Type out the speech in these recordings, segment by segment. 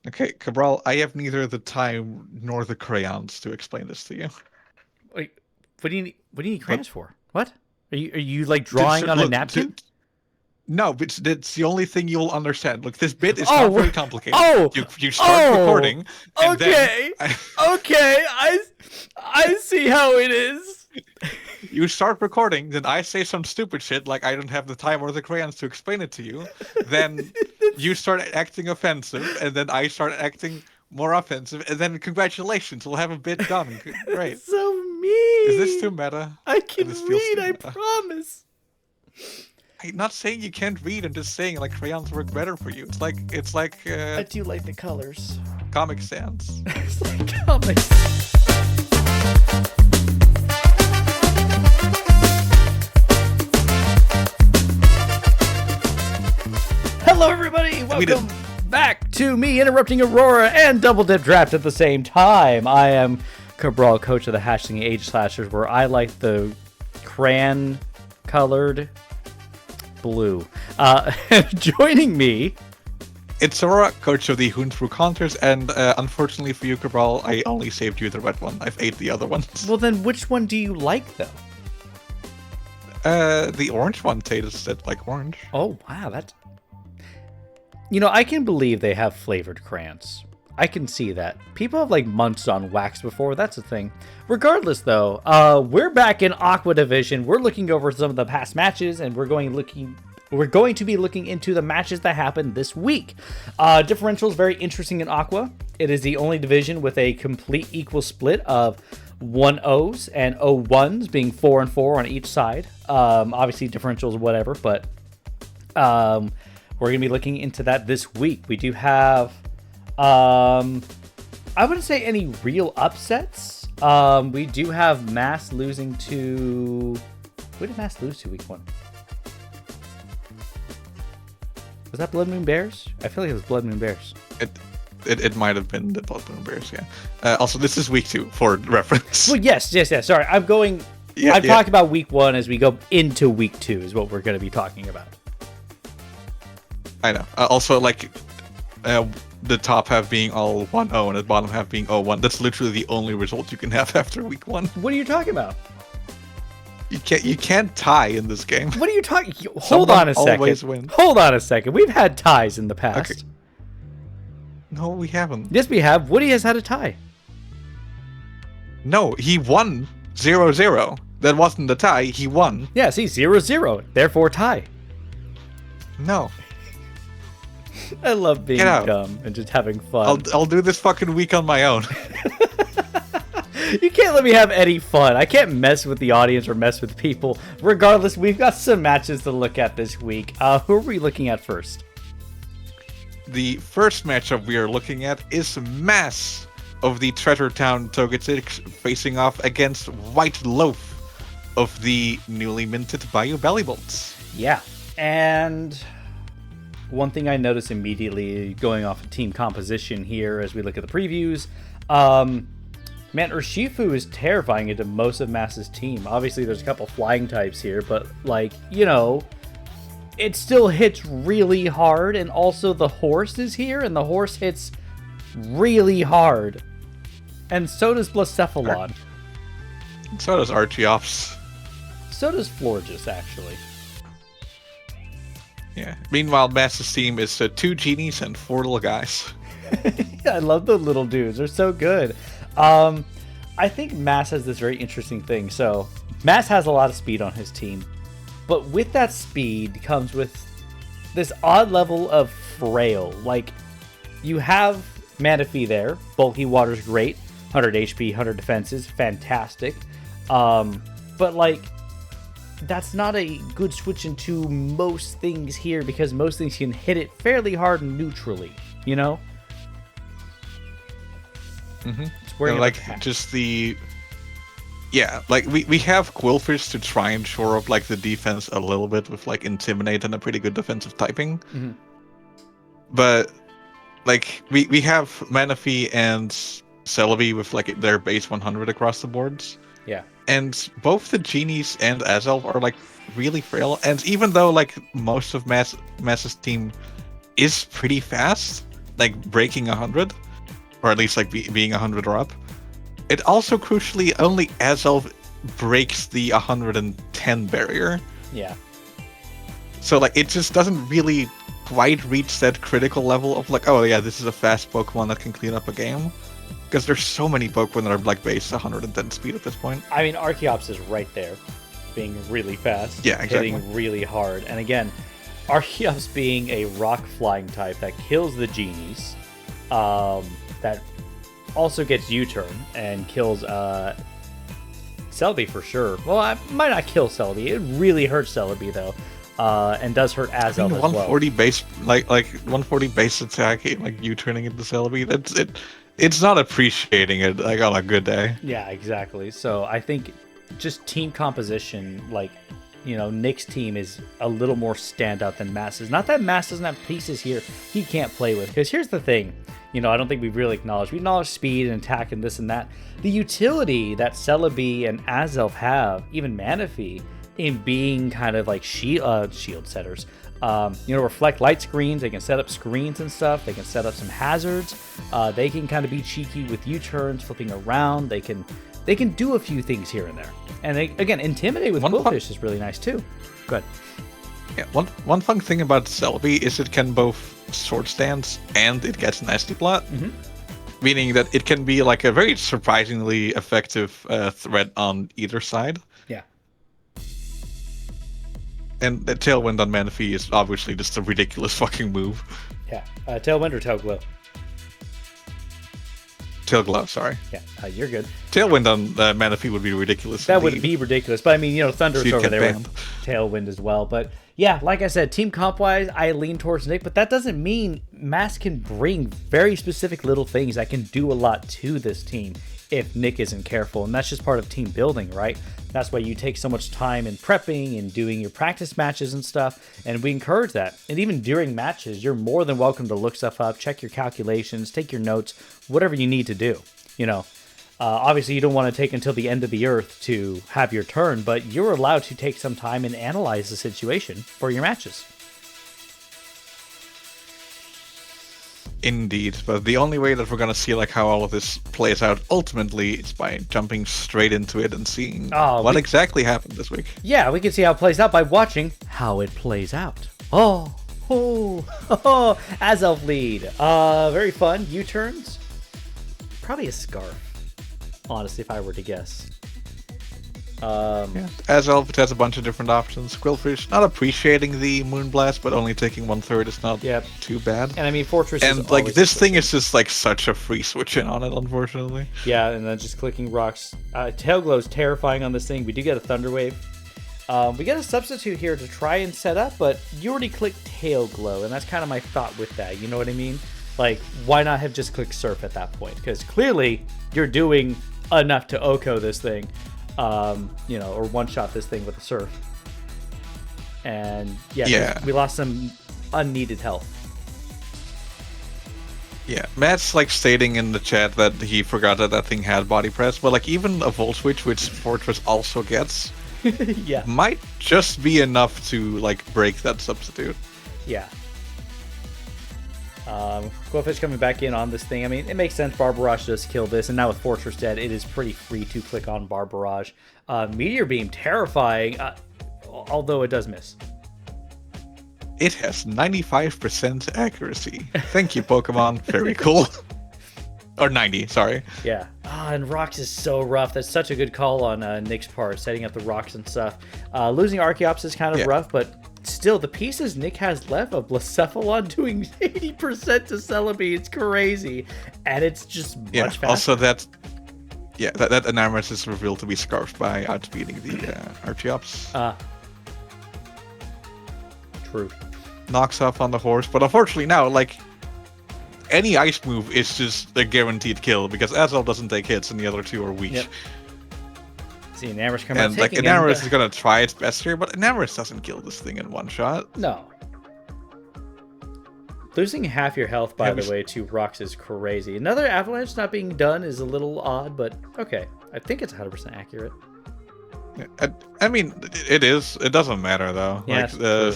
Okay, Cabral, I have neither the time nor the crayons to explain this to you. Wait, what do you need But crayons for? What? Are you like just drawing on a look, napkin? no, but it's the only thing you'll understand. Look, this bit is not Oh, very complicated. oh, You start oh. recording, and then Okay, okay. I see how it is. you start recording, then I say some stupid shit like I don't have the time or the crayons to explain it to you. Then you start acting offensive, and then I start acting more offensive, and then congratulations, we'll have a bit done. Great. That's so Is this too mean. meta? I can This feels read. too I meta. promise. I'm not saying you can't read. I'm just saying like crayons work better for you. It's like I do like the colors. Comic Sans. It's like comics. Hello, everybody. Welcome back to me interrupting Aurora and Double Dip Draft at the same time. I am Cabral, coach of the Hashing Age Slashers, where I like the crayon-colored blue. Joining me. It's Aurora, coach of the Honchkrows Hunters, and unfortunately for you, Cabral, I only saved you the red one. I've ate the other ones. Well, then, which one do you like, though? The orange one tasted like orange. Oh, wow, that's... You know, I can believe they have flavored crayons. I can see that. People have, like, munched on wax before. That's a thing. Regardless, though, we're back in Aqua Division. We're looking over some of the past matches, and we're going to be looking into the matches that happened this week. Differential is very interesting in Aqua. It is the only division with a complete equal split of 1-0s and 0-1s, being 4 and 4 on each side. Obviously, differentials, whatever, but we're going to be looking into that this week. We do have, I wouldn't say any real upsets. We do have Mass losing to... Who did Mass lose to week 1? Was that Blood Moon Bears? I feel like it was Blood Moon Bears. It might have been the Blood Moon Bears, yeah. Also, this is week 2 for reference. Well, yes. Sorry, I'm going... Yeah, I'm talking about week 1 as we go into week 2 is what we're going to be talking about. I know. Also, like, the top half being all 1-0 and the bottom half being 0-1. That's literally the only result you can have after week 1. What are you talking about? You can't tie in this game. What are you talking... Hold Someone on a second. always wins. Hold on a second. We've had ties in the past. Okay. No, we haven't. Yes, we have. Woody has had a tie. No, he won 0-0. That wasn't the tie. He won. Yeah, see, 0-0. Therefore, tie. No. I love being Get out. dumb and just having fun. I'll do this fucking week on my own. You can't let me have any fun. I can't mess with the audience or mess with people. Regardless, we've got some matches to look at this week. Who are we looking at first? The first matchup we are looking at is Mass of the Treasure Town Togetics facing off against White Loaf of the newly minted Bayou Bellibolts. Yeah, and one thing I noticed immediately going off of team composition here as we look at the previews, man, Urshifu is terrifying into most of Mass's team. Obviously, there's a couple flying types here, but, like, you know, it still hits really hard, and also the horse is here, and the horse hits really hard. And so does Blacephalon. So does Archeops. So does Florges, actually. Yeah. Meanwhile, Mass's team is 2 genies and 4 little guys. Yeah, I love the little dudes. They're so good. I think Mass has this very interesting thing. So, Mass has a lot of speed on his team. But with that speed comes with this odd level of frail. Like, you have Manaphy there. Bulky Water's great. 100 HP, 100 defenses. Fantastic. But, like, that's not a good switch into most things here because most things can hit it fairly hard and neutrally, you know? Mm-hmm. It's wearing like, just the... Yeah, like, we have Quillfish to try and shore up, like, the defense a little bit with, like, Intimidate and a pretty good defensive typing. Mm-hmm. But, like, we have Manaphy and Celebi with, like, their base 100 across the boards. Yeah. And both the Genies and Azelf are, like, really frail. And even though, like, most of Mass's team is pretty fast, like breaking 100, or at least like being 100 or up, it also crucially only Azelf breaks the 110 barrier. Yeah. So like it just doesn't really quite reach that critical level of like, oh yeah, this is a fast Pokemon that can clean up a game. Because there's so many Pokemon that are like base 110 speed at this point. I mean, Archeops is right there, being really fast, yeah, exactly. hitting really hard. And again, Archeops being a rock flying type that kills the genies, that also gets U-turn and kills Celebi for sure. Well, I might not kill Celebi. It really hurts Celebi though, and does hurt Azelf as well. 140 base, like 140 base attack, like U-turning into Celebi. That's it. It's not appreciating it like on a good day. Yeah, exactly. So I think just team composition, like, you know, Nick's team is a little more standout than Mass's. Not that Mass doesn't have pieces here he can't play with. Because here's the thing, you know, I don't think we've really acknowledged. We acknowledge speed and attack and this and that. The utility that Celebi and Azelf have, even Manaphy, in being kind of like shield setters. You know, reflect light screens. They can set up screens and stuff. They can set up some hazards. They can kind of be cheeky with U-turns, flipping around. They can do a few things here and there. And they, again, intimidate with Quillfish is really nice too. Good. Yeah, one fun thing about Celebi is it can both sword stance and it gets nasty plot. Mm-hmm. Meaning that it can be like a very surprisingly effective threat on either side. Yeah. And the Tailwind on Manaphy is obviously just a ridiculous fucking move. Yeah. Tailwind or Tailglow? Tailglow, sorry. Yeah, you're good. Tailwind on Manaphy would be ridiculous. That would be ridiculous. But I mean, you know, Thunder's so over there banned. with Tailwind as well. But yeah, like I said, team comp-wise, I lean towards Nick. But that doesn't mean Mass can bring very specific little things that can do a lot to this team if Nick isn't careful. And that's just part of team building, right? That's why you take so much time in prepping and doing your practice matches and stuff, and we encourage that. And even during matches, you're more than welcome to look stuff up, check your calculations, take your notes, whatever you need to do. You know, obviously you don't want to take until the end of the earth to have your turn, but you're allowed to take some time and analyze the situation for your matches. Indeed, but the only way that we're gonna see like how all of this plays out ultimately is by jumping straight into it and seeing what exactly happened this week. Yeah, we can see how it plays out by watching how it plays out. Azelf lead. Very fun. U-turns. Probably a Scarf, honestly, if I were to guess. Yeah. Azelf has a bunch of different options. Quillfish, not appreciating the Moonblast, but only taking 1/3 is not too bad. And I mean, Fortress and is like always this thing is just like such a free switch in on it, unfortunately. Yeah, and then just clicking rocks. Tailglow is terrifying on this thing. We do get a Thunder Wave. We get a substitute here to try and set up, but you already clicked Tailglow, and that's kind of my thought with that. You know what I mean? Like, why not have just clicked Surf at that point? Because clearly you're doing enough to Oko this thing. You know, or one-shot this thing with a Surf. And we lost some unneeded health. Yeah, Matt's like stating in the chat that he forgot that thing had body press, but like even a Volt Switch, which Fortress also gets, might just be enough to like break that substitute. Yeah. Quillfish coming back in on this thing. I mean, it makes sense. Barbarage does kill this, and now with Fortress dead, it is pretty free to click on Barbarage. Meteor Beam, terrifying, although it does miss. It has 95% accuracy. Thank you, Pokemon. Very cool. Or 90, sorry. Yeah. And Rocks is so rough. That's such a good call on Nick's part, setting up the Rocks and stuff. Losing Archeops is kind of rough, but still, the pieces Nick has left of Blacephalon doing 80% to Celebi, it's crazy. And it's just much faster. Also that Enamorus is revealed to be scarfed by outspeeding the Archeops. True. Knocks off on the horse, but unfortunately now, like, any ice move is just a guaranteed kill, because Azelf doesn't take hits and the other two are weak. Yep. See, Enamorus coming out and like Enamorus is gonna try its best here, but Enamorus doesn't kill this thing in one shot. No. Losing half your health, by the way, to Rocks is crazy. Another Avalanche not being done is a little odd, but okay. I think it's 100% accurate. I mean, it is. It doesn't matter though. Yeah,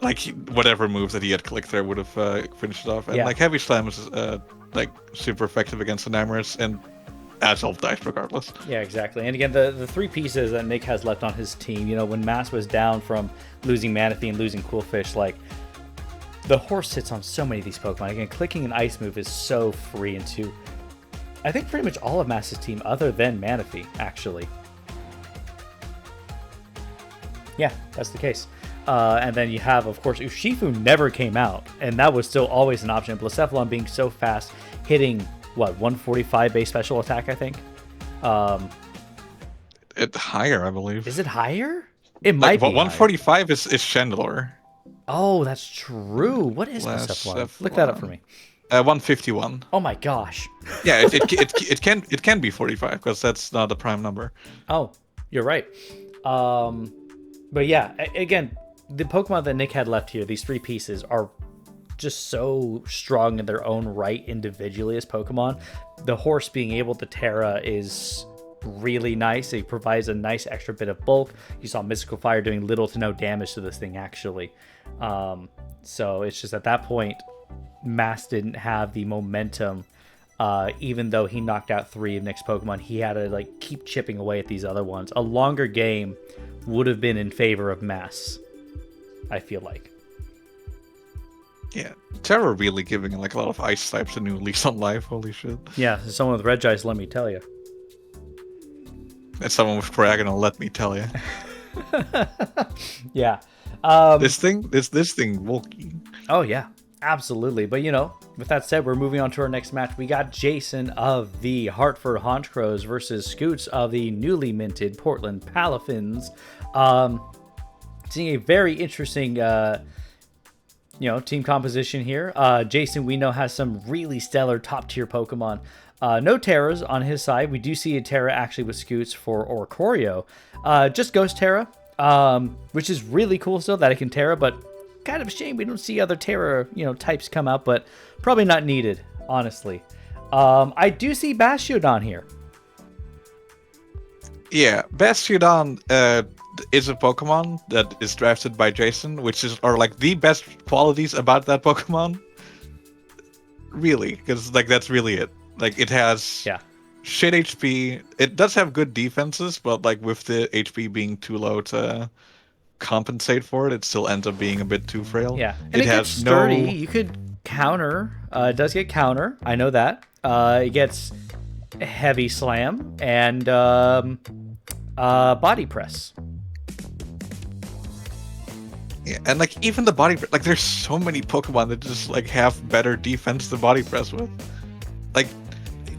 like whatever move that he had clicked there would have finished it off. And Yeah. like Heavy Slam is like super effective against the Namorous, and Azulf dies regardless. Yeah, exactly. And again, the three pieces that Nick has left on his team, you know, when Mass was down from losing Manaphy and losing Coolfish, like, the horse sits on so many of these Pokemon. Again, clicking an ice move is so free into, I think, pretty much all of Mass's team other than Manaphy, actually. Yeah, that's the case. And then you have, of course, Urshifu never came out, and that was still always an option. Blacephalon being so fast, hitting, what, 145 base special attack, I think? It's higher, I believe. Is it higher? It might be. 145 is Chandelure. Oh, that's true. What is Blacephalon? Look that up for me. 151. Oh my gosh. Yeah, it can be 45 because that's not a prime number. Oh, you're right. But yeah, again, the Pokemon that Nick had left here, these three pieces, are just so strong in their own right individually as Pokemon. The horse being able to Terra is really nice. It provides a nice extra bit of bulk. You saw Mystical Fire doing little to no damage to this thing, actually. So it's just at that point, Mass didn't have the momentum. Even though he knocked out three of Nick's Pokemon, he had to like keep chipping away at these other ones. A longer game would have been in favor of Mass, I feel like. Yeah, Terra really giving like a lot of ice types a new lease on life. Holy shit. Yeah, someone with Regice, let me tell you. That's someone with Paragonal, let me tell you. Yeah. This thing bulky. Oh yeah, absolutely. But you know, with that said, we're moving on to our next match. We got Jason of the Hartford Honchkrows versus Scoots of the newly minted Portland Palafins. Seeing a very interesting team composition here. Jason, we know, has some really stellar top tier Pokemon. No Terras on his side. We do see a Terra actually with Scoots for Oricorio. Just Ghost Terra, which is really cool still that it can Terra, but kind of a shame we don't see other Terra, types come out, but probably not needed, honestly. I do see Bastiodon here. Yeah, Bastiodon is a Pokemon that is drafted by Jason, which are like the best qualities about that Pokemon. Really, because like that's really it. Like it has shit HP. It does have good defenses, but like with the HP being too low to compensate for it, it still ends up being a bit too frail. Yeah, and it has sturdy. You could counter. It does get counter. I know that. It gets heavy slam and body press. Yeah, and like even the body press, like there's so many Pokemon that just like have better defense than body press with. Like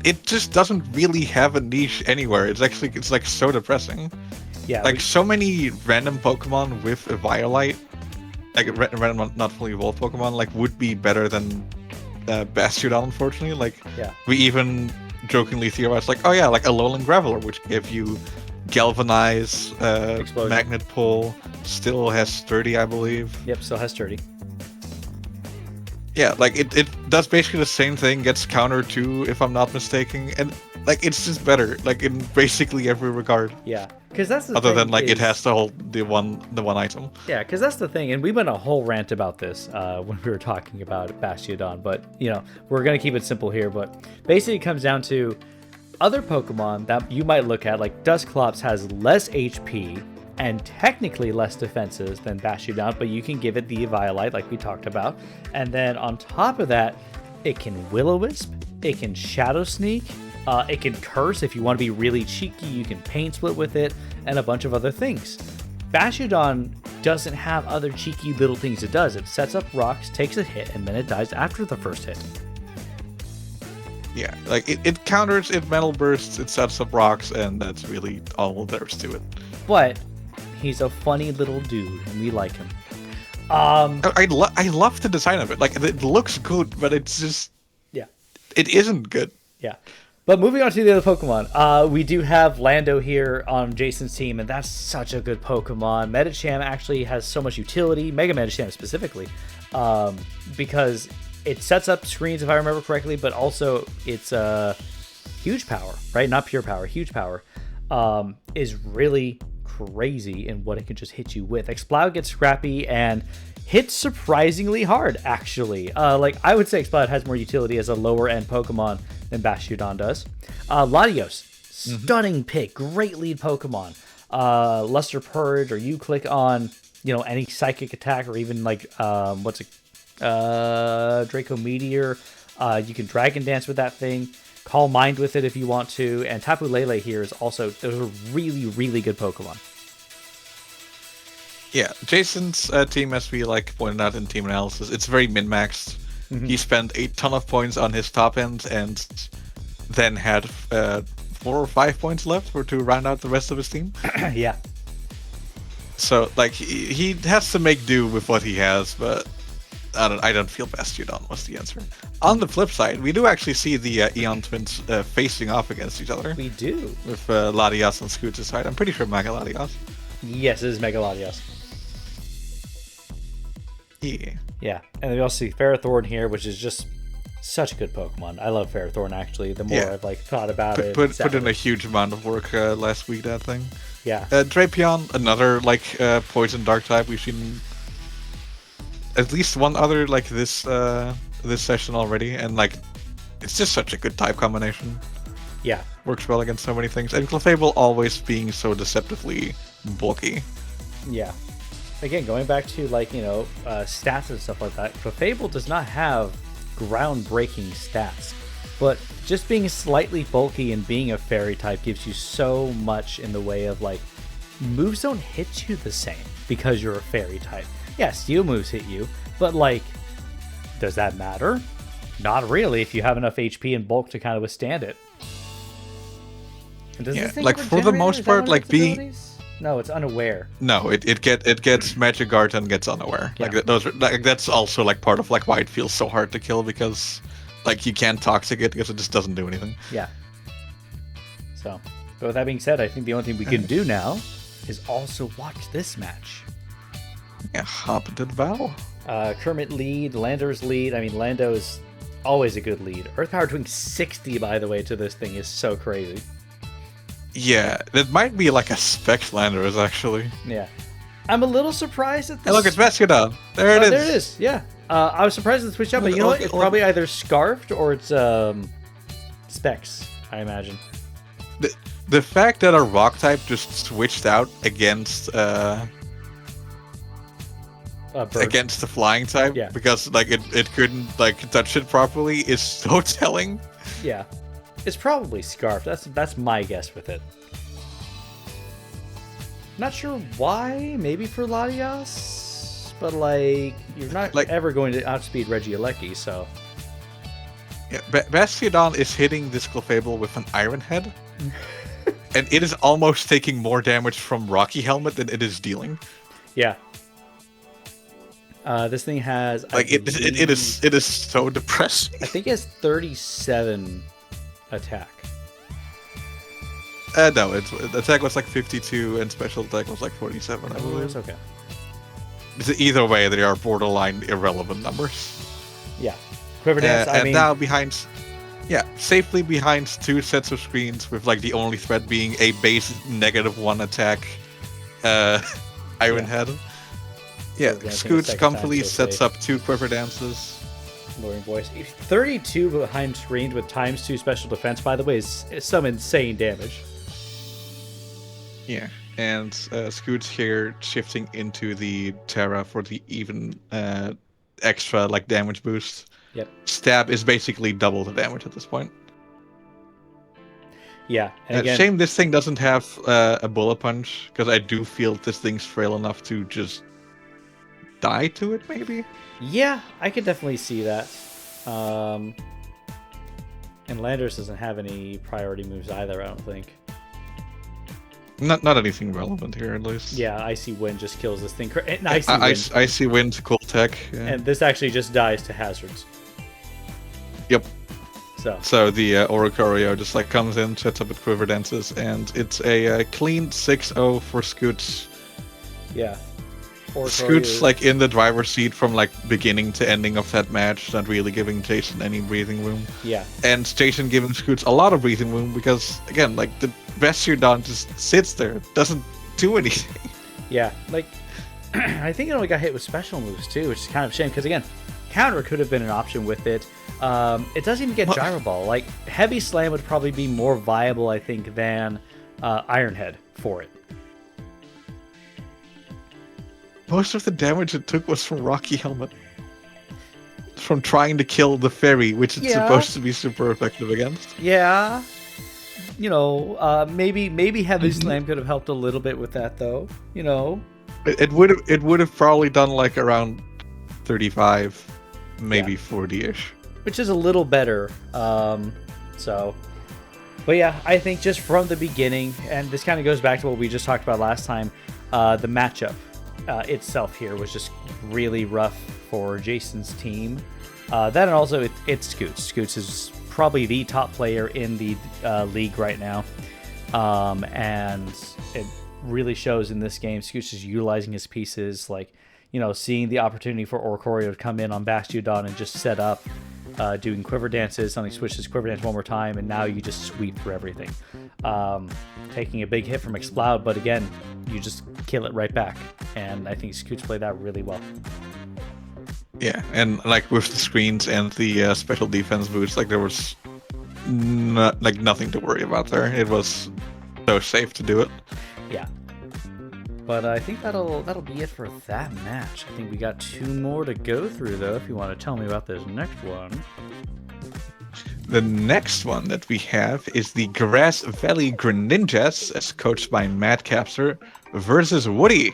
it just doesn't really have a niche anywhere. It's like so depressing. Yeah, like so many random Pokemon with a Violite, like random not fully evolved Pokemon, like would be better than Bastiodon. Unfortunately, like we even jokingly theorized, like oh yeah, like Alolan Graveler, which gave you Galvanize, Magnet Pull, still has Sturdy, I believe. Yep, still has Sturdy. Yeah, like it does basically the same thing, gets counter too, if I'm not mistaken, and like it's just better, like in basically every regard. Yeah, because that's the other thing than like it has to hold the one item. Yeah, because that's the thing, and we went a whole rant about this when we were talking about Bastiodon, but we're gonna keep it simple here. But basically, it comes down to other Pokemon that you might look at, like Dusclops has less HP and technically less defenses than Bastiodon, but you can give it the Violite like we talked about. And then on top of that, it can Will-O-Wisp, it can Shadow Sneak, it can Curse if you want to be really cheeky, you can Pain Split with it, and a bunch of other things. Bastiodon doesn't have other cheeky little things it does. It sets up rocks, takes a hit, and then it dies after the first hit. Yeah, like it counters, it Metal Bursts, it sets up rocks, and that's really all there's to it. But he's a funny little dude, and we like him. I love the design of it. Like it looks good, but it's just it isn't good. Yeah. But moving on to the other Pokemon, we do have Lando here on Jason's team, and that's such a good Pokemon. Medicham actually has so much utility, Mega Medicham specifically, because it sets up screens, if I remember correctly, but also it's huge power, right? Not pure power, huge power, is really crazy in what it can just hit you with. Exploud gets scrappy, and hits surprisingly hard, actually. Like, I would say Exploud has more utility as a lower-end Pokemon than Bastiodon does. Latios, stunning pick, great lead Pokemon. Luster Purge, or you click on, any psychic attack, or even like, Draco Meteor. You can Dragon Dance with that thing. Call Mind with it if you want to. And Tapu Lele here is also, those are really, really good Pokemon. Yeah, Jason's team, as we pointed out in team analysis, it's very min-maxed. He spent a ton of points on his top end and then had 4 or 5 points left to round out the rest of his team. Yeah. So he has to make do with what he has, but I don't feel Bastiodon was the answer. On the flip side, we do actually see the Eon Twins facing off against each other. We do. With Latias on Scoots' side. I'm pretty sure Mega Latias. Yes, it is Mega Latias. Yeah. Yeah, and we also see Ferrothorn here, which is just such a good Pokemon. I love Ferrothorn, actually. The more I've thought about it. Put in a huge amount of work last week, that thing. Yeah. Drapion, another poison dark type. We've seen at least one other this session already, and it's just such a good type combination. Yeah. Works well against so many things. And Clefable always being so deceptively bulky. Yeah. Again, going back to stats and stuff like that, Clefable does not have groundbreaking stats, but just being slightly bulky and being a fairy type gives you so much in the way of moves don't hit you the same because you're a fairy type. Yeah, steel moves hit you, but does that matter? Not really if you have enough HP and bulk to kind of withstand it. And does this thing have a for the generator? most Is that part, one of its being abilities? No, it's unaware. No, it gets Magic Guard and gets unaware. Yeah. Those are that's also part of why it feels so hard to kill, because you can't toxic it because it just doesn't do anything. Yeah. So, but with that being said, I think the only thing we can do now is also watch this match. Yeah, hop into the battle. Kermit lead, Lander's lead. I mean, Lando is always a good lead. Earth Power doing 60, by the way, to this thing is so crazy. Yeah, that might be a spec Landers, actually. Yeah. I'm a little surprised at this. Hey, look, it's Bastiodon. There it is. There it is, yeah. I was surprised at the switch out, but you know what? It's probably either Scarfed or it's Specs, I imagine. The fact that a rock type just switched out against the flying type, Yeah. because it couldn't touch it properly, is so telling. Yeah. It's probably Scarfed. That's my guess with it. Not sure why. Maybe for Latias, but you're not ever going to outspeed Regieleki, so. Yeah, Bastiodon is hitting this Clefable with an Iron Head, and it is almost taking more damage from Rocky Helmet than it is dealing. Yeah. This thing has. It is so depressing. I think it has 37 attack. No, its attack was 52 and special attack was 47, I believe. It's okay. Either way, they are borderline irrelevant numbers. Yeah. Quiver Dance, now safely behind 2 sets of screens with the only threat being a base -1 attack Iron Head. Yeah, Scoots comfortably sets up 2 Quiver Dances. Lowering voice. 32 behind screens with ×2 special defense, by the way, is some insane damage. Yeah, and Scoots here shifting into the Terra for the even extra damage boost. Yep. Stab is basically double the damage at this point. Yeah, and again, shame this thing doesn't have a bullet punch, because I do feel this thing's frail enough to just die to it, maybe? Yeah, I could definitely see that. And Landers doesn't have any priority moves either, I don't think. Not anything relevant here, at least. Yeah, Icy Wind just kills this thing. And Icy Wind, cool tech. Yeah. And this actually just dies to hazards. Yep. So the Oricorio just comes in, sets up with Quiver Dances, and it's a clean 6-0 for Scoots. Yeah. Scoots in the driver's seat from beginning to ending of that match, not really giving Jason any breathing room. Yeah. And Jason giving Scoots a lot of breathing room because, again, the Bastiodon just sits there, doesn't do anything. Yeah, I think it only got hit with special moves too, which is kind of a shame because again, counter could have been an option with it. It doesn't even get Gyro Ball. Like Heavy Slam would probably be more viable, I think, than Iron Head for it. Most of the damage it took was from Rocky Helmet. From trying to kill the fairy, which it's supposed to be super effective against. Yeah. You know, maybe Heavy Slam could have helped a little bit with that, though. You know, it would have probably done like around 35, maybe 40-ish, which is a little better. So, but yeah, I think just from the beginning, and this kind of goes back to what we just talked about last time. The matchup itself here was just really rough for Jason's team. That and also it's Scoots. Scoots is probably the top player in the league right now, and it really shows in this game. Scoots is utilizing his pieces, like, you know, seeing the opportunity for Oricorio to come in on Bastiodon and just set up, doing quiver dances, something switches quiver dance one more time, and now you just sweep for everything. Taking a big hit from Exploud, but again, you just kill it right back, and I think Scoots played that really well. Yeah, and like with the screens and the special defense boost, like there was nothing to worry about there. It was so safe to do it. Yeah. But I think that'll be it for that match. I think we got 2 more to go through, though, if you want to tell me about this next one. The next one that we have is the Grass Valley Greninjas, as coached by Matt Capser, versus Woody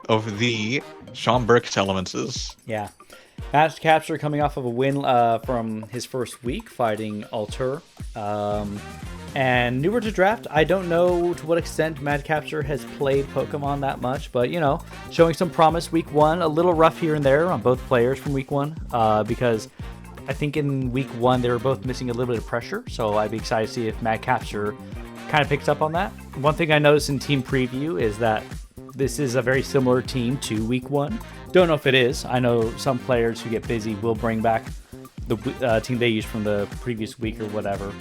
of the Schaumburg Salamences. Yeah. Matt Capser coming off of a win from his first week fighting Alter. And newer to draft, I don't know to what extent Mad Capture has played Pokemon that much, but, you know, showing some promise week 1. A little rough here and there on both players from week 1, because I think in week 1 they were both missing a little bit of pressure, so I'd be excited to see if Mad Capture kind of picks up on that. One thing I noticed in team preview is that this is a very similar team to week 1. Don't know if it is. I know some players who get busy will bring back the team they used from the previous week or whatever.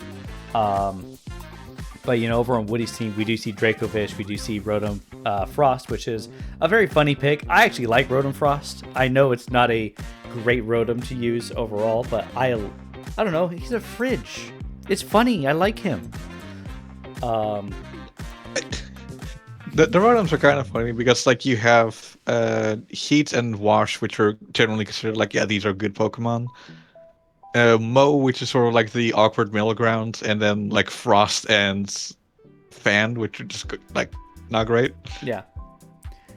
But, you know, over on Woody's team, we do see Dracovish, we do see Rotom Frost, which is a very funny pick. I actually like Rotom Frost. I know it's not a great Rotom to use overall, but I don't know, he's a fridge. It's funny, I like him. The Rotoms are kind of funny because, like, you have Heat and Wash, which are generally considered, like, yeah, these are good Pokemon. Mo, which is sort of like the awkward middle ground, and then like Frost and Fan, which are just like not great. Yeah.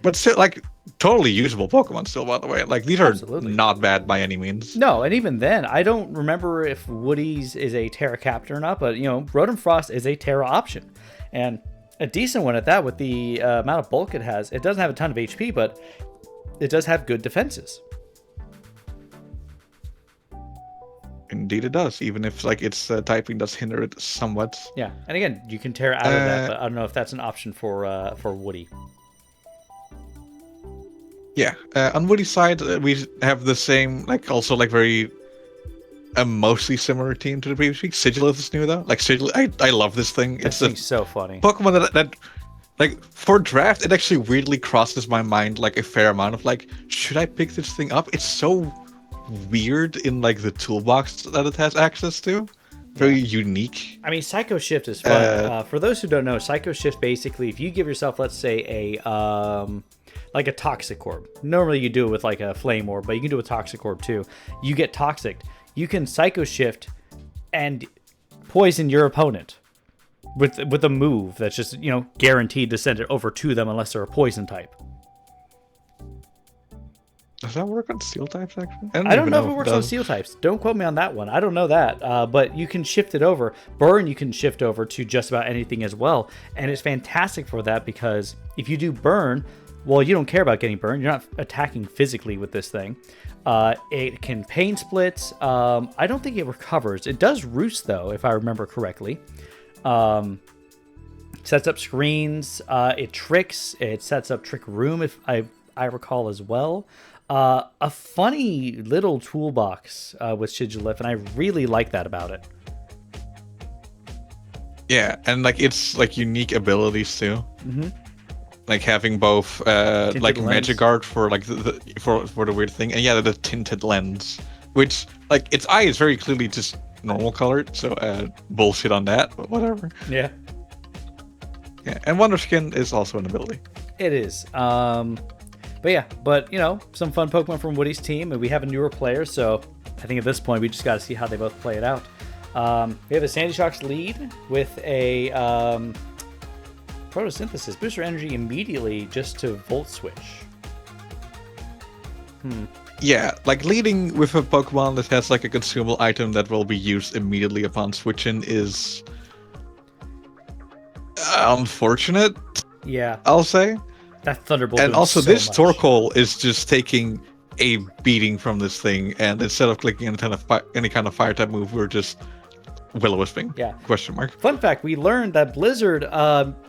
But still, like, totally usable Pokemon still, by the way. Like, these are not bad by any means. No, and even then, I don't remember if Woody's is a Terra Captor or not, but, you know, Rotom Frost is a Terra option. And a decent one at that with the amount of bulk it has. It doesn't have a ton of HP, but it does have good defenses. Indeed it does, even if, like, its typing does hinder it somewhat. Yeah, and again, you can Terra out of that, but I don't know if that's an option for Woody. Yeah, on Woody's side, we have the same, like, also, like, very mostly similar team to the previous week. Sigilith is new, though. Like, Sigilith, I love this thing. It's so funny. Pokemon that, like, for draft, it actually weirdly crosses my mind, like, a fair amount of, like, should I pick this thing up? It's so weird in, like, the toolbox that it has access to. Very unique. I mean, Psycho Shift is fun. For those who don't know, Psycho Shift basically, if you give yourself, let's say, like a Toxic Orb. Normally you do it with like a Flame Orb, but you can do it with Toxic Orb too. You get Toxic. You can Psycho Shift and poison your opponent with a move that's just, you know, guaranteed to send it over to them unless they're a poison type. Does that work on Steel types, actually? I don't know if it works on Steel types. Don't quote me on that one. I don't know that. But you can shift it over. Burn you can shift over to just about anything as well. And it's fantastic for that because if you do Burn, well, you don't care about getting burned. You're not attacking physically with this thing. It can Pain Split. I don't think it recovers. It does Roost, though, if I remember correctly. Sets up screens. It tricks. It sets up Trick Room, if I recall as well. A funny little toolbox with Sigilith, and I really like that about it. Yeah, and like it's like unique abilities too. Mm-hmm. like having both Tinted like lens. magic guard for like for the weird thing, and yeah, the tinted lens, which like its eye is very clearly just normal colored, so bullshit on that, but whatever. Yeah, Yeah, and Wonder Skin is also an ability. it is. But yeah, some fun Pokemon from Woody's team, and we have a newer player, so I think at this point we just got to see how they both play it out. We have a Sandy Shocks lead with a photosynthesis, booster energy immediately just to Volt Switch. Yeah, like leading with a Pokemon that has like a consumable item that will be used immediately upon switching is unfortunate, Yeah, I'll say. that Thunderbolt. And doing also, so this much. Torkoal is just taking a beating from this thing, and instead of clicking any kind of fire type move, we're just Will-O-Wisping. Yeah. Question mark. Fun fact: we learned that Blizzard,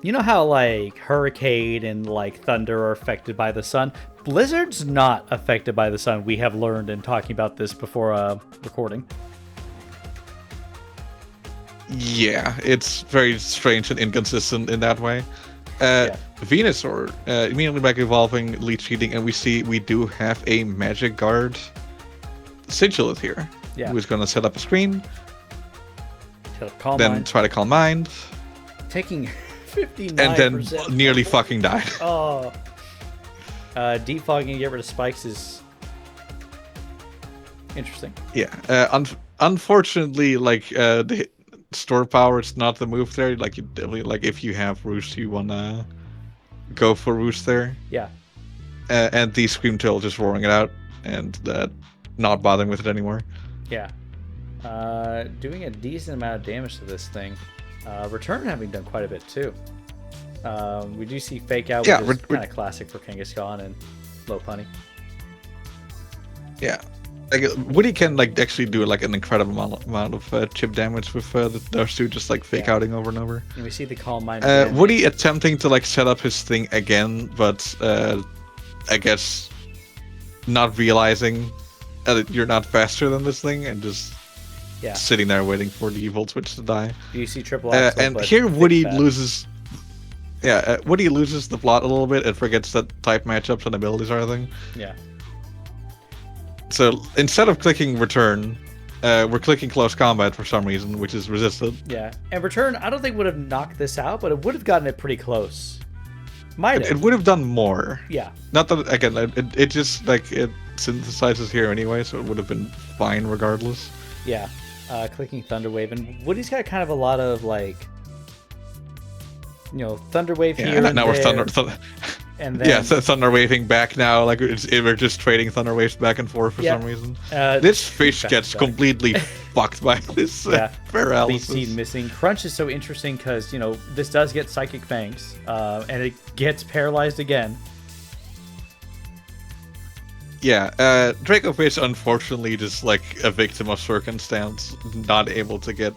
you know how like Hurricane and like Thunder are affected by the sun. Blizzard's not affected by the sun. We have learned in talking about this before recording. Yeah, it's very strange and inconsistent in that way. Venusaur, immediately back evolving, leech cheating, and we do have a Magic Guard Sigilith here. Yeah. Who's going to set up a screen, Calm then Mind, try to Calm Mind, taking 59%. and then nearly fucking died. Oh. Defogging and get rid of spikes is interesting. Yeah. Unfortunately, like the store power is not the move there. Like you definitely, like if you have Roost, you wanna go for Roost there. Yeah. And the Scream Tail just roaring it out and not bothering with it anymore. Yeah. Doing a decent amount of damage to this thing. Return having done quite a bit too. We do see Fake Out, which is kind of classic for Kangaskhan and Lopunny. Yeah. Like Woody can like actually do like an incredible amount of chip damage with those two just like fake outing over and over. And we see the Calm Mind. Woody attempting to like set up his thing again, but I guess not realizing that you're not faster than this thing and just sitting there waiting for the Volt Switch to die. You see triple axle, and here Woody loses. Yeah, Woody loses the plot a little bit and forgets that type matchups and abilities are a thing. Yeah. So instead of clicking return, we're clicking close combat for some reason, which is resisted. Yeah, and return I don't think would have knocked this out, but it would have gotten it pretty close. Might have. It would have done more. Yeah. Not that again, it just like it synthesizes here anyway, so it would have been fine regardless. Yeah. Clicking Thunder Wave, and Woody's got kind of a lot of like, Thunder Wave here. And now we're Thunder. And then, yeah, so Thunder Waving back now. Like we're just trading Thunder Waves back and forth for some reason. This fish gets completely fucked by this paralysis. Leaf Seed missing. Crunch is so interesting because this does get Psychic Fangs, and it gets paralyzed again. Yeah, Draco Fish unfortunately just like a victim of circumstance, not able to get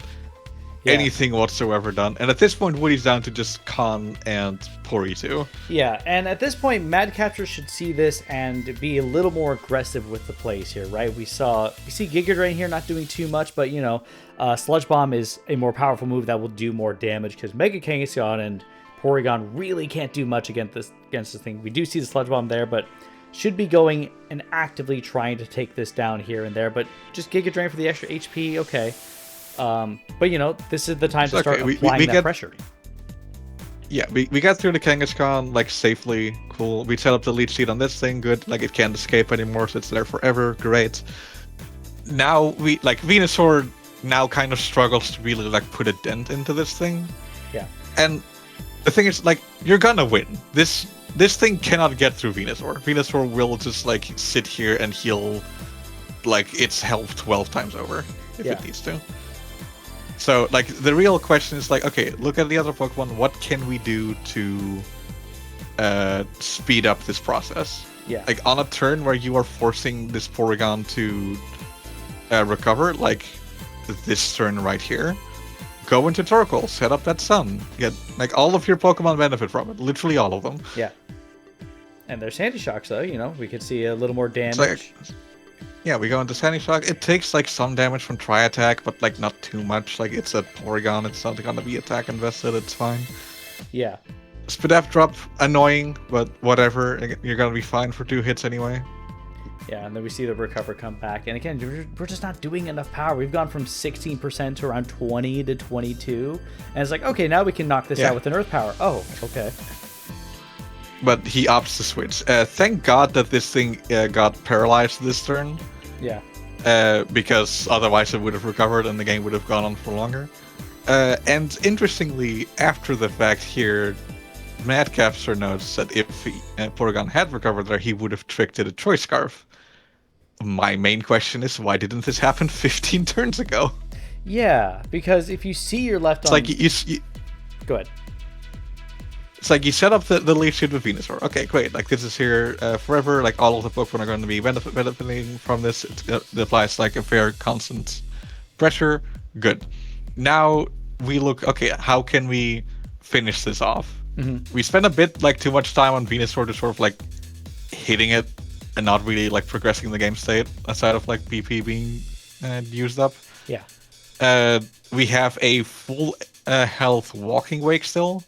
anything whatsoever done. And at this point, Woody's down to just Con and Poritu. Yeah, and at this point, Madcapture should see this and be a little more aggressive with the plays here, right? We see Giga Drain here not doing too much, but Sludge Bomb is a more powerful move that will do more damage because Mega Kangaskhan and Porygon really can't do much against this thing. We do see the Sludge Bomb there, but should be going and actively trying to take this down here and there. But just Giga Drain for the extra HP, okay. But this is the time to start applying that pressure. Yeah, we got through the Kangaskhan like safely, cool. We set up the leech seed on this thing, good. Like it can't escape anymore, so it's there forever, great. Now we like Venusaur now kind of struggles to really like put a dent into this thing. Yeah. And the thing is, like, you're gonna win. This thing cannot get through Venusaur. Venusaur will just like sit here and heal like its health 12 times over if it needs to. So, like, the real question is, like, okay, look at the other Pokemon. What can we do to speed up this process? Yeah. Like, on a turn where you are forcing this Porygon to recover, like this turn right here, go into Torkoal, set up that Sun. Get, like, all of your Pokemon benefit from it. Literally all of them. Yeah. And there's Sandy Shocks, though, we could see a little more damage. Like, yeah, we go into Sandy Shock. It takes like some damage from Tri-Attack, but like not too much. Like it's a Porygon, it's not gonna be attack invested, it's fine. Yeah. Spit F drop, annoying, but whatever. You're gonna be fine for 2 hits anyway. Yeah, and then we see the recover come back. And again, we're just not doing enough power. We've gone from 16% to around 20 to 22. And it's like, okay, now we can knock this out with an Earth Power. Oh, okay. But he opts to switch. Thank God that this thing got paralyzed this turn. Yeah. Because otherwise it would have recovered and the game would have gone on for longer. And interestingly, after the fact here, Madcapster notes that if Porygon had recovered there, he would have tricked it a Choice Scarf. My main question is, why didn't this happen 15 turns ago? Yeah, because if you see your left it's on... like you Go ahead. It's like you set up the leaf shield with Venusaur. Okay, great. Like this is here forever. Like all of the Pokemon are going to be benefiting from this. It applies like a fair constant pressure. Good. Now we look. Okay, how can we finish this off? Mm-hmm. We spend a bit like too much time on Venusaur to sort of like hitting it and not really like progressing the game state aside of like PP being used up. Yeah. We have a full health Walking Wake still,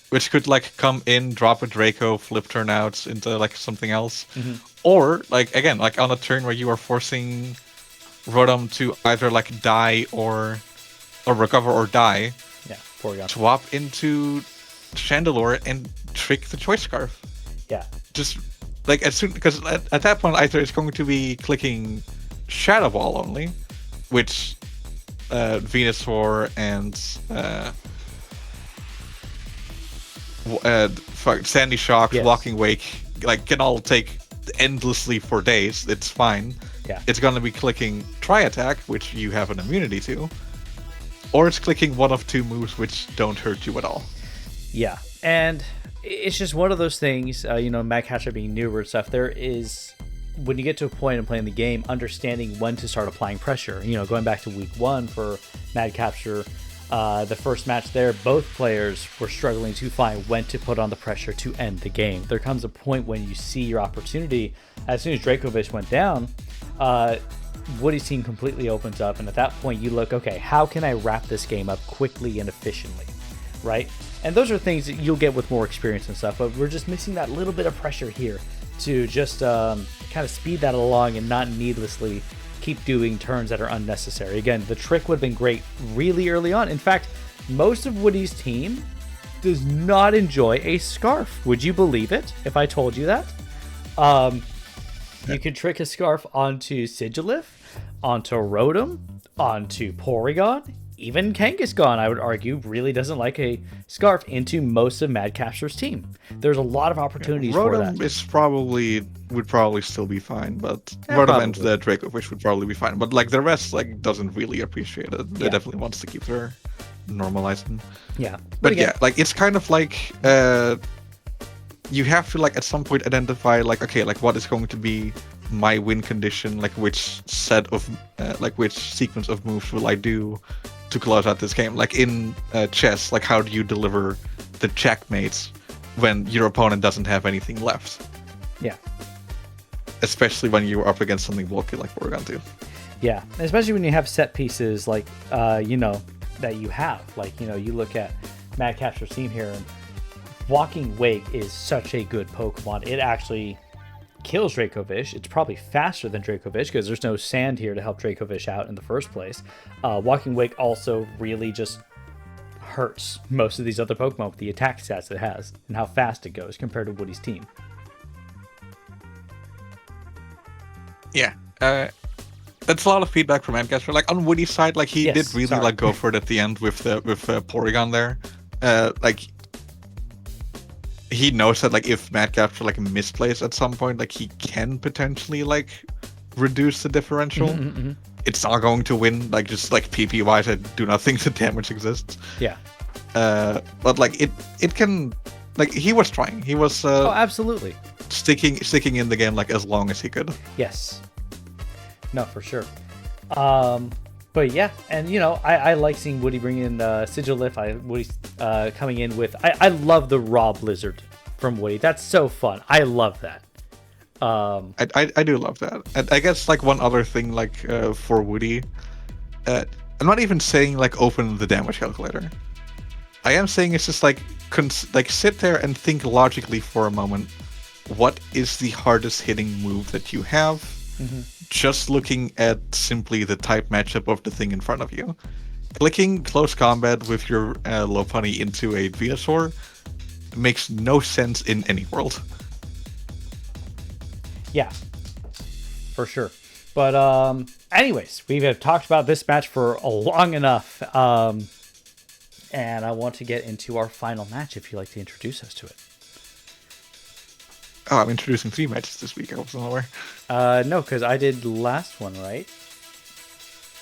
which could like come in, drop a Draco, flip turn out into like something else. Mm-hmm. Or like again, like on a turn where you are forcing Rotom to either like die or recover or die. Yeah, Porygon. Swap into Chandelure and trick the Choice Scarf. Yeah. Just like as soon because at that point either it's going to be clicking Shadow Ball only, which Venusaur and Sandy Shock, yes. Walking Wake, like can all take endlessly for days. It's fine. Yeah. It's gonna be clicking Tri Attack, which you have an immunity to, or it's clicking one of 2 moves which don't hurt you at all. Yeah, and it's just one of those things. Mad Catcher being newer and stuff. There is, when you get to a point in playing the game, understanding when to start applying pressure. Going back to week 1 for Mad Capture. The first match there, both players were struggling to find when to put on the pressure to end the game. There comes a point when you see your opportunity. As soon as Dracovish went down, Woody's team completely opens up, and at that point you look, okay, how can I wrap this game up quickly and efficiently, right? And those are things that you'll get with more experience and stuff, but we're just missing that little bit of pressure here to just kind of speed that along and not needlessly keep doing turns that are unnecessary. Again, the trick would have been great really early on. In fact, most of Woody's team does not enjoy a Scarf. Would you believe it if I told you that? You can trick a Scarf onto Sigilyph, onto Rotom, onto Porygon. Even Kangaskhan, I would argue, really doesn't like a Scarf into most of Mad Capture's team. There's a lot of opportunities for that. Rotom would probably still be fine, but Rotom and the Dracovish would probably be fine. But like the rest, like doesn't really appreciate it. They definitely wants to keep their normalizing. Yeah, but again, like it's kind of like you have to like at some point identify like, okay, like what is going to be my win condition, like which set of like which sequence of moves will I do to close out this game. Like in chess, like how do you deliver the checkmates when your opponent doesn't have anything left? Yeah. Especially when you're up against something bulky like Porygon 2. Yeah, especially when you have set pieces like that you have. Like, you look at Mad Capture's team here, and Walking Wake is such a good Pokemon. It actually kills Dracovish. It's probably faster than Dracovish because there's no sand here to help Dracovish out in the first place. Walking Wake also really just hurts most of these other Pokemon with the attack stats it has and how fast it goes compared to Woody's team. Yeah, that's a lot of feedback from Madcapture. Like on Woody's side, like he did really like go for it at the end with Porygon there. Like he knows that like if Madcapture like misplays at some point, like he can potentially like reduce the differential. Mm-hmm. It's not going to win, like just like PP wise. I do not think the damage exists. Yeah. But like it can, like he was trying. He was absolutely sticking in the game like as long as he could. Yes. No, for sure. But yeah, and I like seeing Woody bring in Sigilyph. Woody's coming in with. I love the raw Blizzard from Woody. That's so fun. I love that. I do love that. And I guess like one other thing like for Woody, I'm not even saying like open the damage calculator. I am saying is just like like sit there and think logically for a moment. What is the hardest hitting move that you have? Mm-hmm. Just looking at simply the type matchup of the thing in front of you. Clicking close combat with your Lopunny into a Venusaur makes no sense in any world. Yeah, for sure. But anyways, we have talked about this match for long enough. And I want to get into our final match if you'd like to introduce us to it. Oh, I'm introducing 3 matches this week. I wasn't aware. No, because I did last one, right?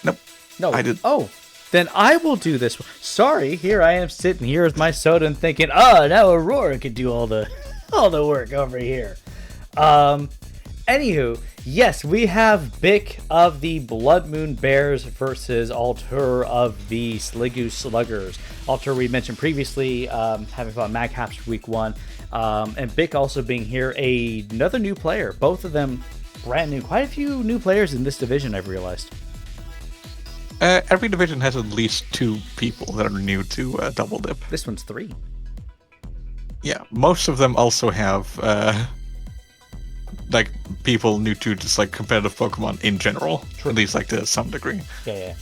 Nope. No, I did. Oh, then I will do this one. Sorry, here I am sitting here with my soda and thinking, oh, now Aurora could do all the work over here. Anywho, yes, we have Bick of the Blood Moon Bears versus Alter of the Sliggoo Sluggers. Alter we mentioned previously, having fought Mag Caps week 1. And Bick also being here, another new player. Both of them brand new. Quite a few new players in this division, I've realized. Every division has at least 2 people that are new to Double Dip. This one's 3. Yeah, most of them also have like people new to just like competitive Pokemon in general. True. At least like to some degree. Yeah.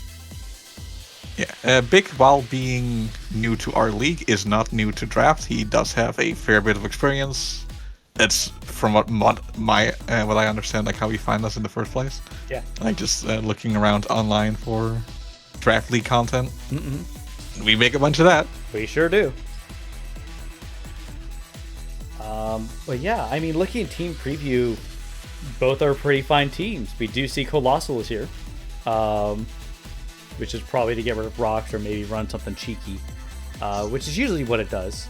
Bick, while being new to our league, is not new to draft. He does have a fair bit of experience. That's from what I understand, like how he found us in the first place. Yeah. Like just looking around online for draft league content. Mm-mm. We make a bunch of that. We sure do. But yeah, I mean, looking at team preview, both are pretty fine teams. We do see Colossal is here. Which is probably to get rid of rocks or maybe run something cheeky, which is usually what it does.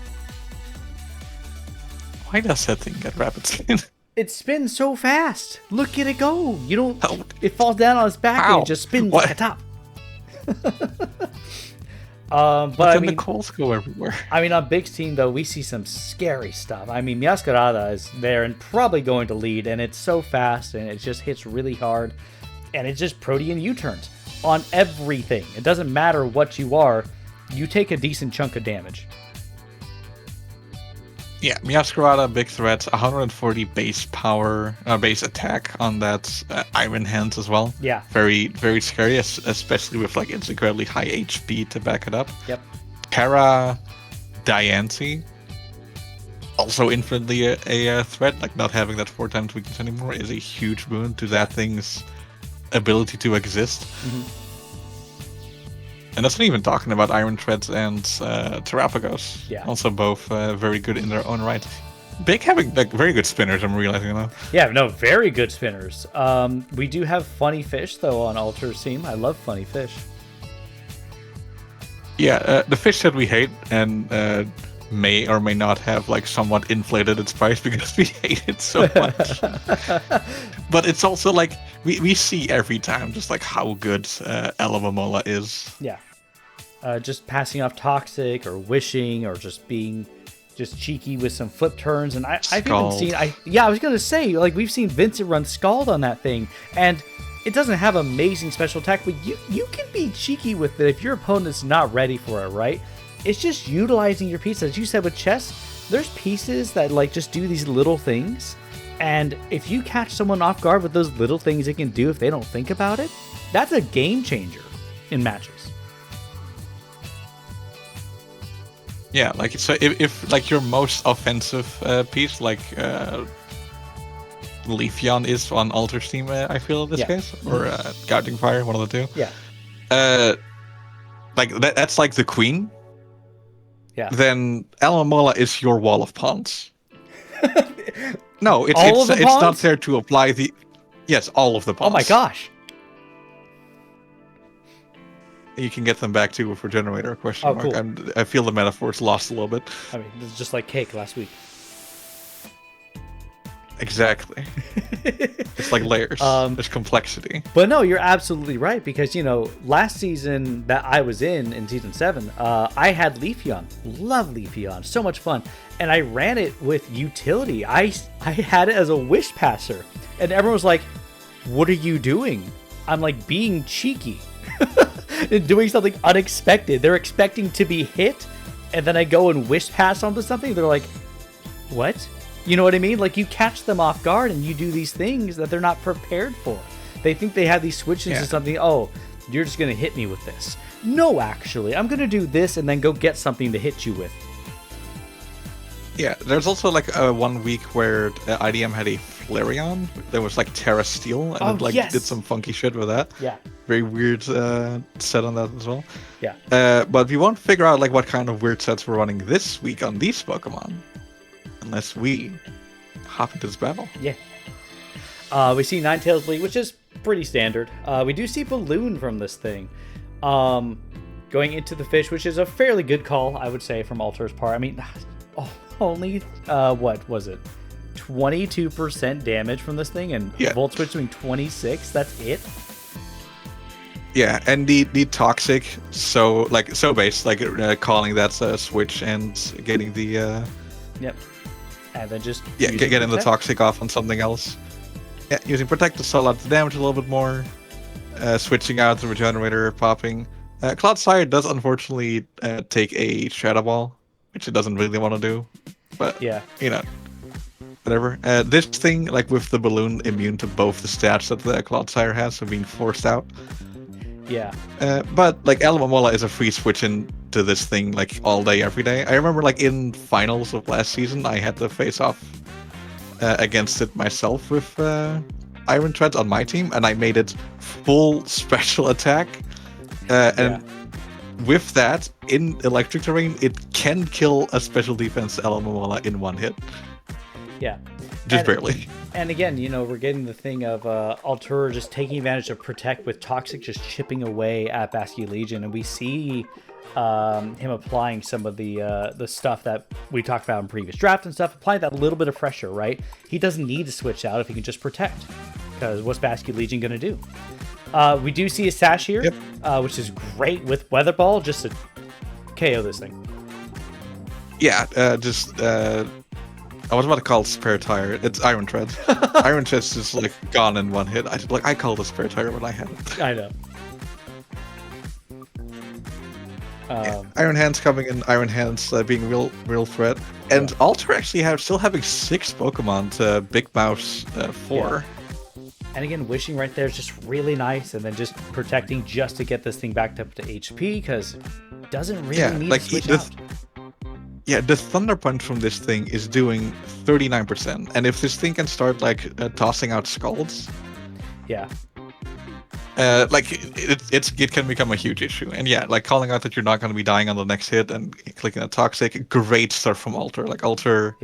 Why does that thing get rapid spin? It spins so fast. Look at it go. You don't. It falls down on its back and it just spins like a top. But I mean, the calls go everywhere. I mean, on Big's team though, we see some scary stuff. I mean, Meowscarada is there and probably going to lead, and it's so fast and it just hits really hard, and it's just Protean U-turns on everything. It doesn't matter what you are, you take a decent chunk of damage. Yeah, Meowscarada, big threat, 140 base power, base attack on that Iron Hands as well. Yeah. Very, very scary, especially with like its incredibly high HP to back it up. Yep. Para Diancie, also infinitely a threat. Like not having that 4 times weakness anymore is a huge boon to that thing's ability to exist. Mm-hmm. And that's not even talking about Iron Treads and Terrapagos. Yeah. Also both very good in their own right. Big having like very good spinners, I'm realizing now. Yeah, no, very good spinners. We do have Funny Fish though on Alter's team. I love Funny Fish. Yeah, the fish that we hate and may or may not have like somewhat inflated its price because we hate it so much. But it's also like we see every time just like how good Alamomola is. Yeah. Just passing off Toxic or Wishing or just being just cheeky with some flip turns. And I've even seen, I was going to say, like we've seen Vincent run Scald on that thing. And it doesn't have amazing special attack, but you can be cheeky with it if your opponent's not ready for it, right? It's just utilizing your pieces. As you said with chess, there's pieces that like just do these little things. And if you catch someone off guard with those little things it can do if they don't think about it, that's a game changer in matches. Yeah, like so if like your most offensive piece, like Leafeon is on Alter's team, I feel in this case, or Guiding Fire, one of the two. Yeah. Like that's like the queen. Yeah. Then Alamomola is your wall of pawns. No, it's not there to apply the. Yes, all of the pawns. Oh my gosh. You can get them back too for generator question mark. Cool. I feel the metaphor's lost a little bit. I mean, it's just like cake last week. Exactly. It's like layers. There's complexity. But no, you're absolutely right because last season that I was in season 7, I had Leafeon. Love Leafeon, so much fun, and I ran it with utility. I had it as a wish passer, and everyone was like, "What are you doing?" I'm like being cheeky. And doing something unexpected. They're expecting to be hit and then I go and wish pass onto something, they're like, what? You know what I mean? Like, you catch them off guard and you do these things that they're not prepared for. They think they have these switches to something. Oh, you're just going to hit me with this. No, actually, I'm going to do this and then go get something to hit you with. Yeah, there's also like 1 week where IDM had a Flareon that was like Terra Steel, and it did some funky shit with that. Yeah. Very weird set on that as well. Yeah. But we won't figure out like what kind of weird sets we're running this week on these Pokemon unless we hop into this battle. Yeah. We see Ninetales League, which is pretty standard. We do see Balloon from this thing. Going into the fish, which is a fairly good call, I would say, from Alter's part. I mean, only, what was it? 22% damage from this thing, and Volt Switch doing 26? That's it? Yeah, and the Toxic, so base, like calling that switch and getting the... Yep. And then just... Yeah, getting the Toxic off on something else. Yeah, using Protect to sell out the damage a little bit more. Switching out the Regenerator, popping. Cloudsire does unfortunately take a Shadow Ball, which it doesn't really want to do. But, you know, whatever. This thing, like with the Balloon, immune to both the stats that the Cloudsire has, so being forced out. Yeah. But, like, Alamomola is a free switch into this thing, like, all day, every day. I remember, like, in finals of last season, I had to face off against it myself with Iron Treads on my team, and I made it full special attack. With that, in electric terrain, it can kill a special defense Alamomola in one hit. Yeah. Just barely. And again, you know, we're getting the thing of Altura just taking advantage of Protect with Toxic just chipping away at Basque Legion, and we see him applying some of the stuff that we talked about in previous draft and stuff, applying that little bit of pressure, right? He doesn't need to switch out if he can just Protect, because what's Basque Legion going to do? We do see a Sash here, which is great with Weather Ball, just to KO this thing. Yeah, I was about to call it Spare Tire. It's Iron Treads. Iron Treads is like gone in one hit. I called it Spare Tire when I had it. I know. Iron Hands coming in, Iron Hands being real threat. And Alter actually still having 6 Pokemon to Big Mouth's 4. Yeah. And again, wishing right there is just really nice, and then just protecting just to get this thing backed up to HP, because it doesn't really need to switch out. Yeah, the Thunder Punch from this thing is doing 39%, and if this thing can start tossing out Scalds, it can become a huge issue. And like calling out that you're not going to be dying on the next hit and clicking a Toxic, great stuff from Alter. Like Alter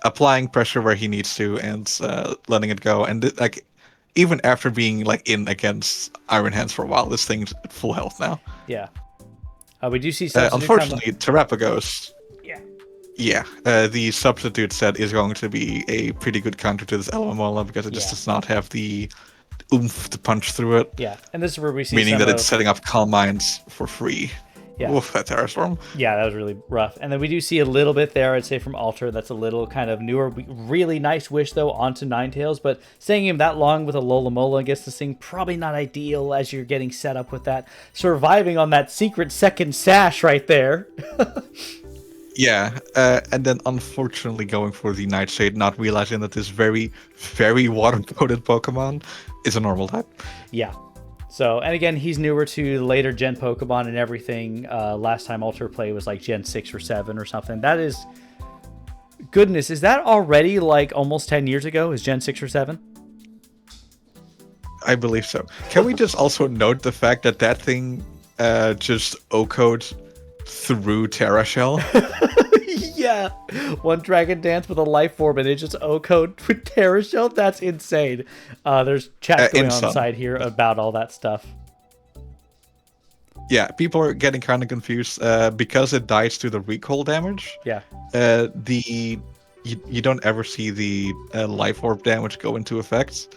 applying pressure where he needs to and letting it go, and even after being in against Iron Hands for a while, this thing's at full health now. Yeah. We do see unfortunately, Terapagos. Yeah, the substitute set is going to be a pretty good counter to this Alamomola, because it just does not have the oomph to punch through it. Yeah, and this is where we see meaning that it's setting up Calm Minds for free. Yeah. Oof, that Terra Storm. Yeah, that was really rough. And then we do see a little bit there, I'd say, from Alter. That's a little kind of newer. Really nice wish, though, onto Ninetales. But staying him that long with a Lolamola against this thing, probably not ideal as you're getting set up with that. Surviving on that secret second sash right there. Yeah, and then unfortunately going for the Nightshade, not realizing that this very, very water-coated Pokemon is a normal type. Yeah. So, and again, he's newer to later Gen Pokemon and everything. Last time Alter play was like Gen 6 or 7 or something. That is... Goodness, is that already almost 10 years ago? Is Gen 6 or 7? I believe so. Can we just also note the fact that thing just O-code through Terra Shell? Yeah, one Dragon Dance with a Life Orb, and it just O-code with Terra Shell. That's insane. There's chat going on the side here about all that stuff. Yeah, people are getting kind of confused because it dies to the recall damage. Yeah. You don't ever see the Life Orb damage go into effect.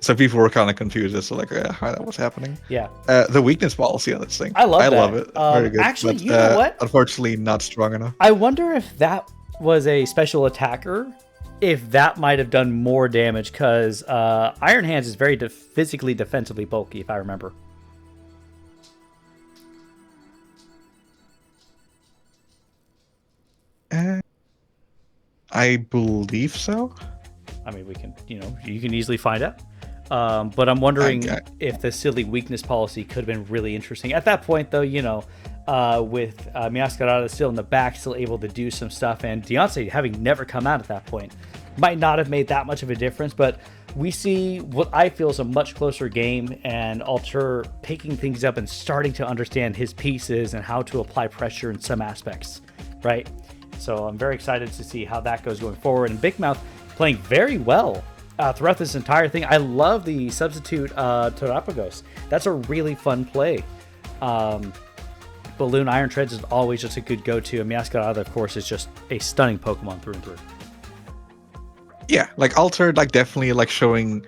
So people were kind of confused as to how that was happening. Yeah. The weakness policy on this thing. I love it. Very good. Actually, but, you know what? Unfortunately, not strong enough. I wonder if that was a special attacker, if that might have done more damage, because Iron Hands is very physically defensively bulky, if I remember. I believe so. I mean, we can, you can easily find out. But I'm wondering if the silly weakness policy could have been really interesting. At that point, though, with Masquerada still in the back, still able to do some stuff, and Deontay having never come out at that point, might not have made that much of a difference. But we see what I feel is a much closer game, and Alter picking things up and starting to understand his pieces and how to apply pressure in some aspects, right? So I'm very excited to see how that goes going forward. And Big Mouth playing very well throughout this entire thing. I love the substitute Terapagos. That's a really fun play. Balloon Iron Treads is always just a good go-to. And Masquerada, of course, is just a stunning Pokemon through and through. Yeah, like Alter, like definitely like showing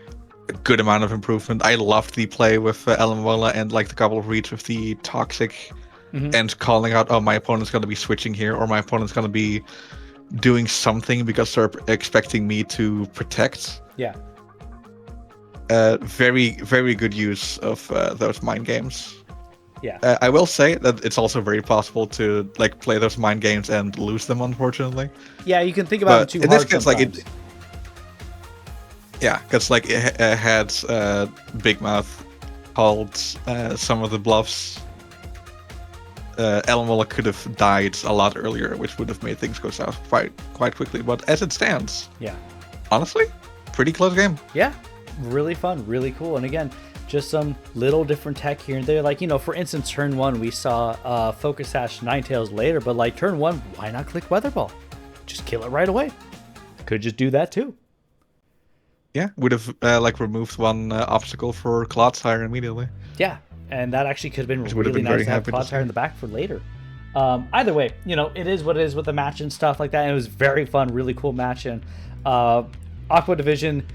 a good amount of improvement. I loved the play with Alamola and like the couple of reads with the Toxic and calling out, oh, my opponent's going to be switching here, or my opponent's going to be doing something because they're expecting me to protect. Yeah. Very, very good use of those mind games. Yeah. I will say that it's also very possible to like play those mind games and lose them, unfortunately. Yeah, you can think about it too hard in this case, sometimes. like yeah, because like it had Big Mouth called some of the bluffs. Alamola could have died a lot earlier, which would have made things go south quite quickly. But as it stands, yeah, honestly, pretty close game. Yeah, really fun, really cool. And again, just some little different tech here and there. Like, for instance, turn 1, we saw Focus Sash Ninetales later, but like turn 1, why not click Weather Ball? Just kill it right away. Could just do that too. Yeah, would have like removed one obstacle for Clodsire immediately. Yeah, and that actually could have been really nice to have Clodsire in the back for later. Either way, it is what it is with the match and stuff like that. And it was very fun, really cool match. And Aqua Division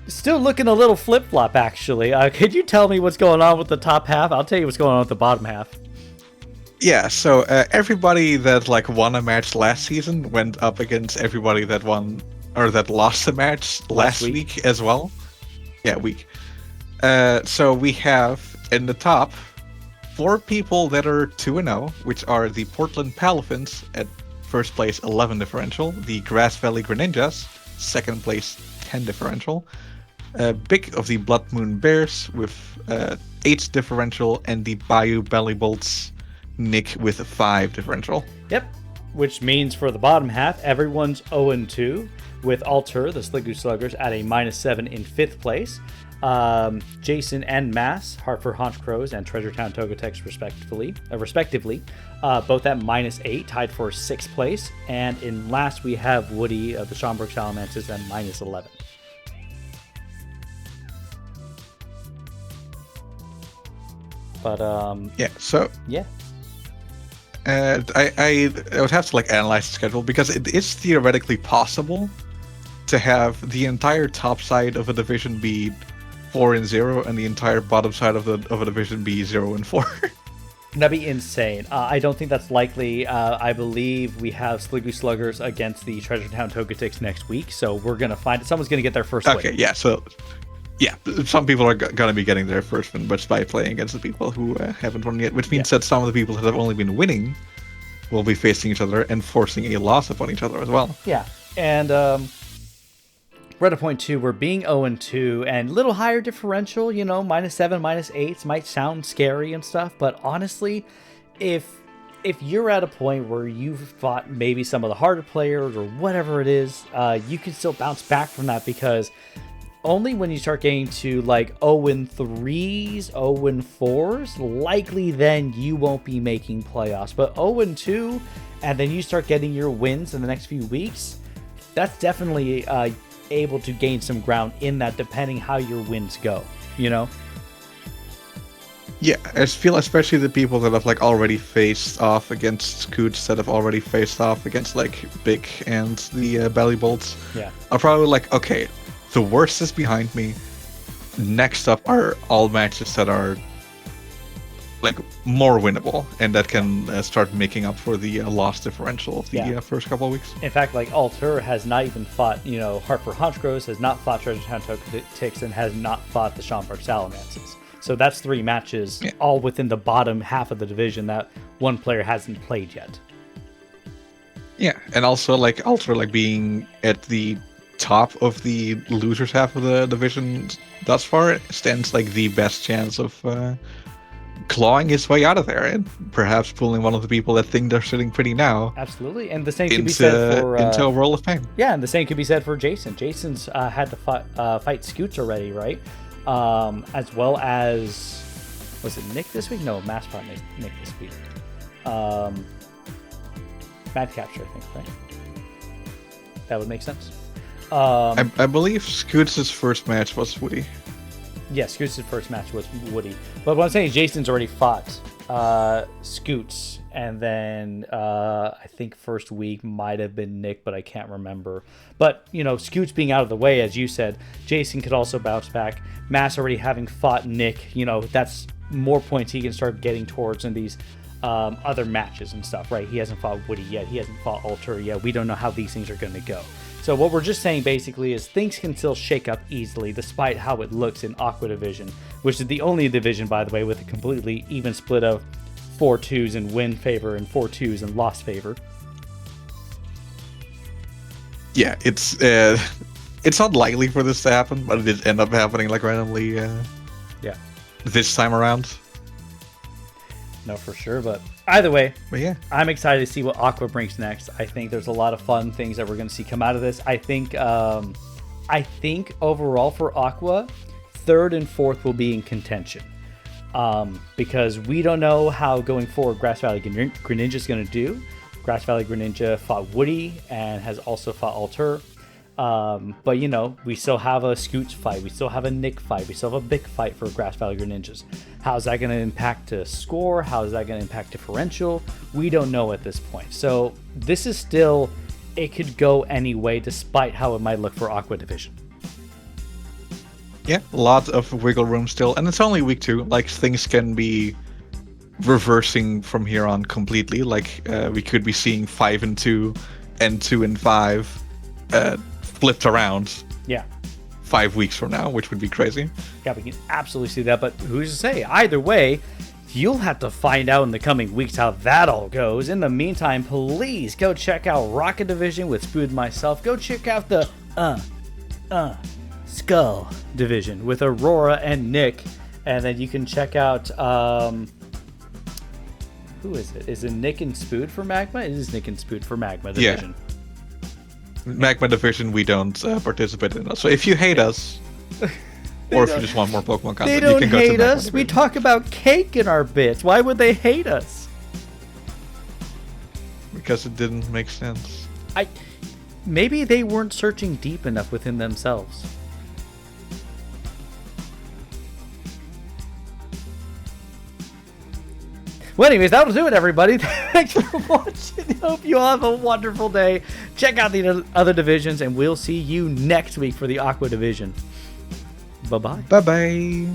still looking a little flip-flop, actually. Could you tell me what's going on with the top half? I'll tell you what's going on with the bottom half. Yeah, so everybody that like won a match last season went up against everybody that won or that lost a match last week as well. Yeah, week. So we have in the top 4 people that are 2-0, which are the Portland Palafins at first place 11 differential, the Grass Valley Greninjas second place 10 differential, Big of the Blood Moon Bears with 8 differential, and the Bayou Bellibolts Nick with 5 differential. Yep, which means for the bottom half, everyone's 0-2, with Alter, the Sliggoo Sluggers, at a -7 in 5th place. Jason and Mass, Hartford Honchkrows, and Treasure Town Togetics, respectively, both at -8, tied for 6th place. And in last, we have Woody of the Schaumburg Salamences at -11. But yeah, so yeah. I would have to like analyze the schedule, because it is theoretically possible to have the entire top side of a division be 4-0 and the entire bottom side of a division be 0-4. That'd be insane. I don't think that's likely. I believe we have Sliggoo Sluggers against the Treasure Town Togetics next week, so we're gonna find it. Someone's gonna get their first win. Okay, yeah. So yeah, some people are gonna be getting their first win, but by playing against the people who haven't won yet, which means that some of the people that have only been winning will be facing each other and forcing a loss upon each other as well. Yeah, and we're at a point too. We're being 0-2 and a little higher differential. -7, -8 might sound scary and stuff, but honestly, if you're at a point where you've fought maybe some of the harder players or whatever it is, you can still bounce back from that, because only when you start getting to like 0-3s, 0-4s, likely then you won't be making playoffs. But 0-2, and then you start getting your wins in the next few weeks, that's definitely able to gain some ground in that, depending how your wins go, Yeah, I feel especially the people that have like already faced off against Scoots, that have already faced off against like Big and the Bellibolts, are probably like, okay, the worst is behind me. Next up are all matches that are like more winnable, and that can start making up for the loss differential of the first couple of weeks. In fact, like Alter has not even fought, Hartford Honchkrows, has not fought Treasure Town Togetics, and has not fought the Schaumburg Salamences. So that's 3 matches, all within the bottom half of the division that one player hasn't played yet. Yeah, and also like Ultra like being at the top of the losers half of the division thus far stands like the best chance of clawing his way out of there and perhaps pulling one of the people that think they're sitting pretty now Absolutely, and the same could be said for into a World of Fame. Yeah, and the same could be said for Jason. Jason's had to fight Scoots already, right? As well as, was it Nick this week? No, Mass fought Nick this week. Mad Capture, I think, right? That would make sense. I believe Scoots' first match was Woody. Yeah, Scoots' first match was Woody. But what I'm saying is Jason's already fought Scoots, and then I think first week might have been Nick, but I can't remember. But, you know, Scoots being out of the way, as you said, Jason could also bounce back. Mass already having fought Nick, you know, that's more points he can start getting towards in these other matches and stuff, right? He hasn't fought Woody yet. He hasn't fought Alter yet. We don't know how these things are going to go. So what we're just saying basically is things can still shake up easily despite how it looks in Aqua Division, which is the only division, by the way, with a completely even split of 4-2s in win favor and 4-2s in loss favor. Yeah, it's not likely for this to happen, but it did end up happening like randomly this time around. No, for sure, but either way, but yeah, I'm excited to see what Aqua brings next. I think there's a lot of fun things that we're going to see come out of this. I think overall for Aqua, 3rd and 4th will be in contention. Because we don't know how going forward Grass Valley Greninja is going to do. Grass Valley Greninja fought Woody and has also fought Alter. But, you know, we still have a Scoots fight. We still have a Nick fight. We still have a big fight for Grass Valley Greninjas. How's that going to impact to score? How is that going to impact differential? We don't know at this point. So this is still, it could go any way despite how it might look for Aqua Division. Yeah, lots of wiggle room still. And it's only week 2. Like, things can be reversing from here on completely. Like, we could be seeing 5-2 and 2-5 flipped around. Yeah. 5 weeks from now, which would be crazy. Yeah, we can absolutely see that, but who's to say? Either way, you'll have to find out in the coming weeks how that all goes. In the meantime, please go check out Rocket Division with Spood and myself. Go check out the Skull Division with Aurora and Nick. And then you can check out, who is it? Is it Nick and Spood for Magma? It is Nick and Spood for Magma Division. Yeah. Magma Division, we don't participate in. So if you hate us, or if you just want more Pokemon content, they don't you can go hate to Magma us. Division. We talk about cake in our bits. Why would they hate us? Because it didn't make sense. Maybe they weren't searching deep enough within themselves. Well, anyways, that'll do it, everybody. Thanks for watching. Hope you all have a wonderful day. Check out the other divisions, and we'll see you next week for the Aqua Division. Bye-bye. Bye-bye.